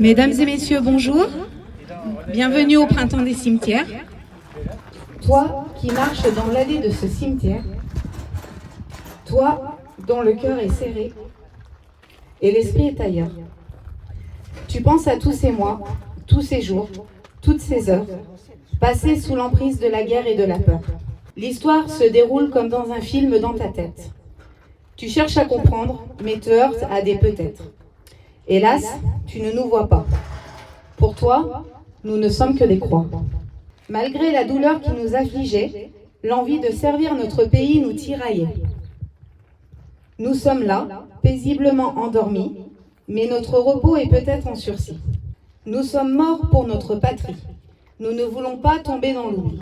Mesdames et messieurs, bonjour. Bienvenue au Printemps des cimetières. Toi qui marches dans l'allée de ce cimetière, toi dont le cœur est serré et l'esprit est ailleurs. Tu penses à tous ces mois, tous ces jours, toutes ces heures, passées sous l'emprise de la guerre et de la peur. L'histoire se déroule comme dans un film dans ta tête. Tu cherches à comprendre, mais te heurtes à des peut-être. Hélas, tu ne nous vois pas. Pour toi, nous ne sommes que des croix. Malgré la douleur qui nous affligeait, l'envie de servir notre pays nous tiraillait. Nous sommes là, paisiblement endormis, mais notre repos est peut-être en sursis. Nous sommes morts pour notre patrie. Nous ne voulons pas tomber dans l'oubli.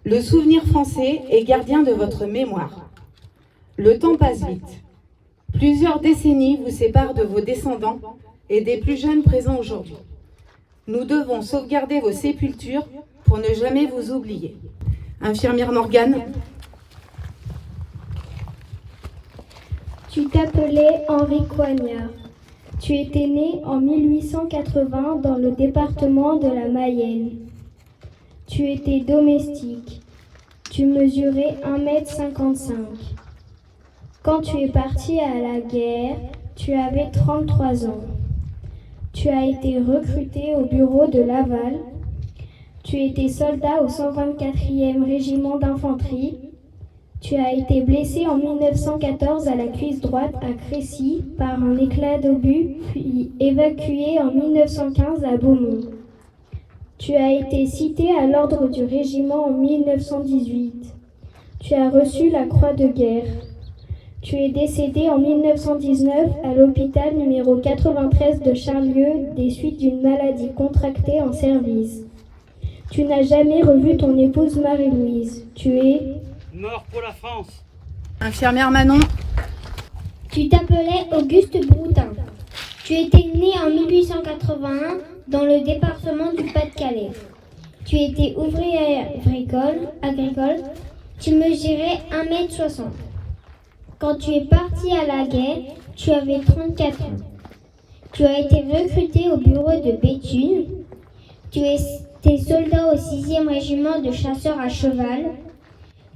Le souvenir français est gardien de votre mémoire. Le temps passe vite. Plusieurs décennies vous séparent de vos descendants et des plus jeunes présents aujourd'hui. Nous devons sauvegarder vos sépultures pour ne jamais vous oublier. Infirmière Morgane. Tu t'appelais Henri Coignard. Tu étais né en 1880 dans le département de la Mayenne. Tu étais domestique. Tu mesurais 1,55 m. Quand tu es parti à la guerre, tu avais 33 ans. Tu as été recruté au bureau de Laval. Tu étais soldat au 124e régiment d'infanterie. Tu as été blessé en 1914 à la cuisse droite à Crécy par un éclat d'obus, puis évacué en 1915 à Beaumont. Tu as été cité à l'ordre du régiment en 1918. Tu as reçu la croix de guerre. Tu es décédé en 1919 à l'hôpital numéro 93 de Charlieu des suites d'une maladie contractée en service. Tu n'as jamais revu ton épouse Marie-Louise. Tu es mort pour la France. Infirmière Manon. Tu t'appelais Auguste Broutin. Tu étais né en 1881 dans le département du Pas-de-Calais. Tu étais ouvrier agricole. Tu mesurais 1,60 m. Quand tu es parti à la guerre, tu avais 34 ans. Tu as été recruté au bureau de Béthune. Tu étais soldat au 6e régiment de chasseurs à cheval.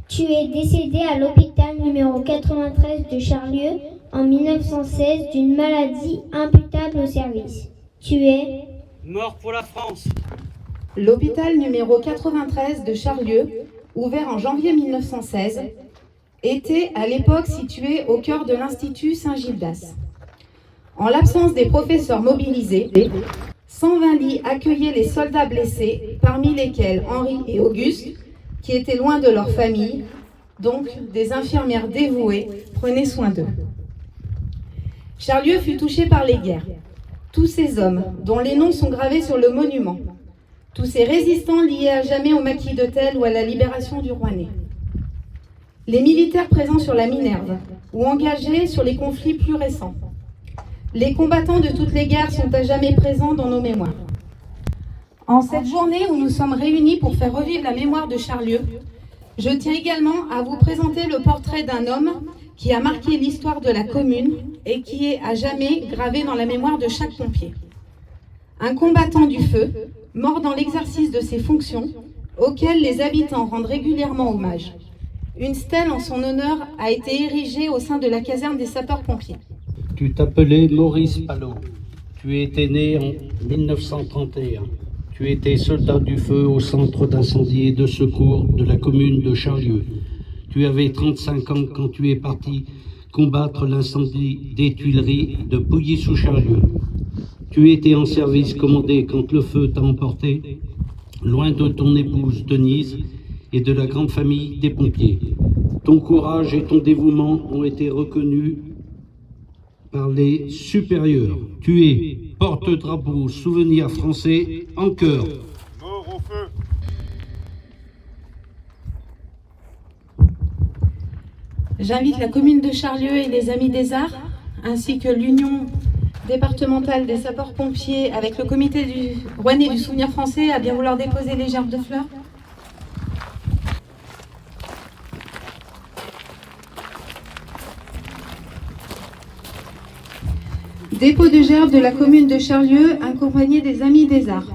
Tu es décédé à l'hôpital numéro 93 de Charlieu en 1916 d'une maladie imputable au service. Tu es mort pour la France. L'hôpital numéro 93 de Charlieu, ouvert en janvier 1916, était à l'époque situé au cœur de l'Institut Saint-Gildas. En l'absence des professeurs mobilisés, 120 lits accueillaient les soldats blessés, parmi lesquels Henri et Auguste, qui étaient loin de leur famille, donc des infirmières dévouées prenaient soin d'eux. Charlieu fut touché par les guerres. Tous ces hommes, dont les noms sont gravés sur le monument, tous ces résistants liés à jamais au maquis d'Hôtel ou à la libération du Rouennais. Les militaires présents sur la Minerve ou engagés sur les conflits plus récents. Les combattants de toutes les guerres sont à jamais présents dans nos mémoires. En cette journée où nous sommes réunis pour faire revivre la mémoire de Charlieu, je tiens également à vous présenter le portrait d'un homme qui a marqué l'histoire de la commune et qui est à jamais gravé dans la mémoire de chaque pompier. Un combattant du feu, mort dans l'exercice de ses fonctions, auquel les habitants rendent régulièrement hommage. Une stèle en son honneur a été érigée au sein de la caserne des sapeurs-pompiers. Tu t'appelais Maurice Palot. Tu étais né en 1931. Tu étais soldat du feu au centre d'incendie et de secours de la commune de Charlieu. Tu avais 35 ans quand tu es parti combattre l'incendie des Tuileries de Pouilly-sous-Charlieu. Tu étais en service commandé quand le feu t'a emporté, loin de ton épouse Denise et de la grande famille des pompiers. Ton courage et ton dévouement ont été reconnus par les supérieurs. Tu es porte-drapeau souvenir français en cœur. Mort au feu. J'invite la commune de Charlieu et les Amis des Arts, ainsi que l'Union départementale des sapeurs-pompiers avec le comité du Rouennais du souvenir français à bien vouloir déposer les gerbes de fleurs. Dépôt de gerbes de la commune de Charlieu, accompagné des Amis des Arts.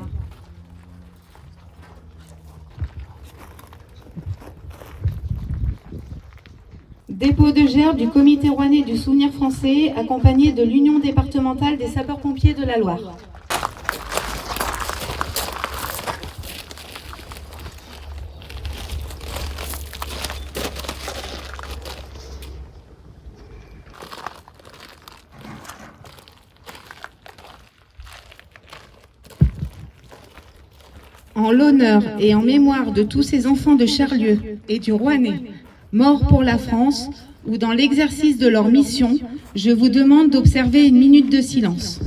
Dépôt de gerbes du Comité rouennais du Souvenir français, accompagné de l'Union départementale des sapeurs-pompiers de la Loire. En l'honneur et en mémoire de tous ces enfants de Charlieu et du Rouennais, morts pour la France ou dans l'exercice de leur mission, je vous demande d'observer une minute de silence.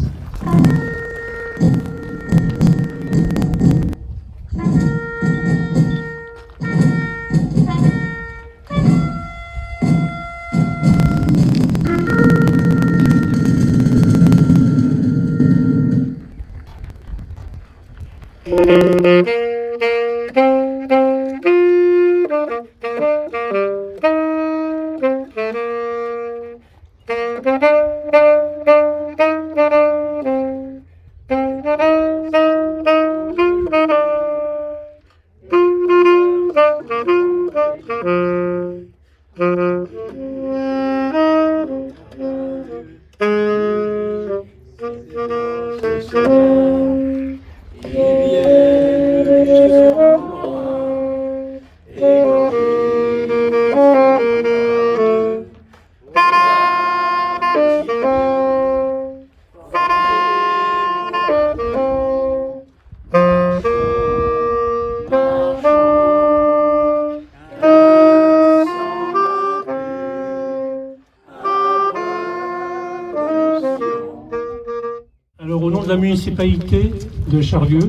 Alors, au nom de la municipalité de Charlieu,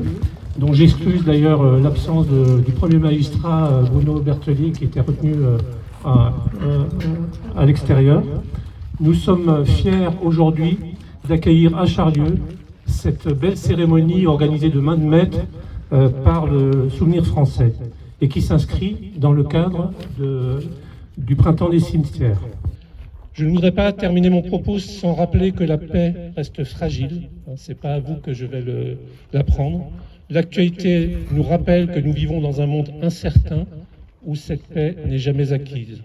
dont j'excuse d'ailleurs l'absence du premier magistrat Bruno Berthelier qui était retenu à l'extérieur, nous sommes fiers aujourd'hui d'accueillir à Charlieu cette belle cérémonie organisée de main de maître par le Souvenir français et qui s'inscrit dans le cadre du Printemps des cimetières. Je ne voudrais pas terminer mon propos sans rappeler que la paix reste fragile. C'est pas à vous que je vais l'apprendre. L'actualité nous rappelle que nous vivons dans un monde incertain où cette paix n'est jamais acquise.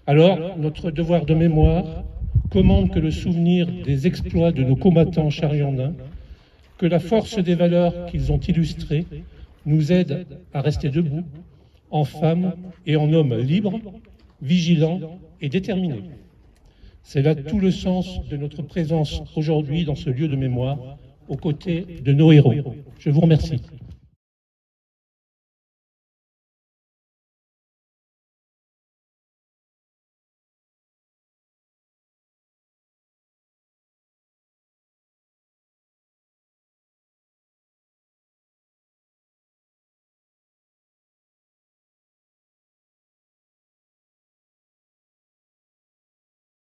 Alors, notre devoir de mémoire commande que le souvenir des exploits de nos combattants charliandins, que la force des valeurs qu'ils ont illustrées, nous aide à rester debout, en femmes et en hommes libres, vigilants et déterminés. C'est là tout le sens de notre présence aujourd'hui dans ce lieu de mémoire, aux côtés de nos héros. Je vous remercie.